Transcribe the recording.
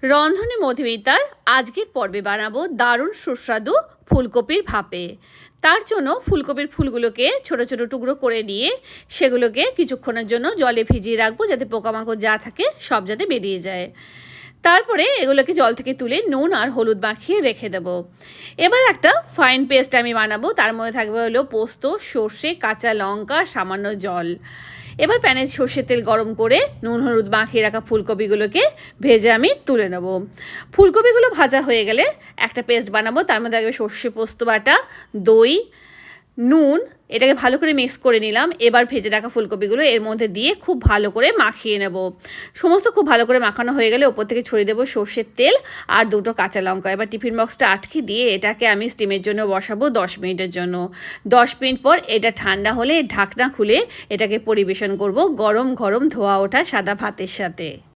রন্ধনে মধুমিতার আজকের পর্বে বানাবো দারুণ সুস্বাদু ফুলকপির ভাপে। তার জন্য ফুলকপির ফুলগুলোকে ছোট ছোট টুকরো করে নিয়ে সেগুলোকে কিছুক্ষণের জন্য জলে ভিজিয়ে রাখবো, যাতে পোকামাকড় যা থাকে সব যাতে বেরিয়ে যায়। তারপরে এগুলোকে জল থেকে তুলে নুন আর হলুদ মাখিয়ে রেখে দেবো। এবার একটা ফাইন পেস্ট আমি বানাবো। তার মধ্যে থাকবে হলো পোস্ত, সর্ষে, কাঁচা লঙ্কা, সামান্য জল। এবার প্যানে সর্ষের তেল গরম করে নুন হলুদ মাখিয়ে রাখা ফুলকপিগুলোকে ভেজে আমি তুলে নেব। ফুলকপিগুলো ভাজা হয়ে গেলে একটা পেস্ট বানাবো। তার মধ্যে থাকবে সর্ষে পোস্ত বাটা, দই, নুন। এটাকে ভালো করে মিক্স করে নিলাম। এবার ভেজে রাখা ফুলকপিগুলো এর মধ্যে দিয়ে খুব ভালো করে মাখিয়ে নেব। সমস্ত খুব ভালো করে মাখানো হয়ে গেলে ওপর থেকে ছড়িয়ে দেবো সর্ষের তেল আর দুটো কাঁচা লঙ্কা। এবার টিফিন বক্সটা আটকে দিয়ে এটাকে আমি স্টিমের জন্য বসাবো 10 মিনিটের জন্য। 10 মিনিট পর এটা ঠান্ডা হলে ঢাকনা খুলে এটাকে পরিবেশন করব গরম গরম ধোয়া ওঠা সাদা ভাতের সাথে।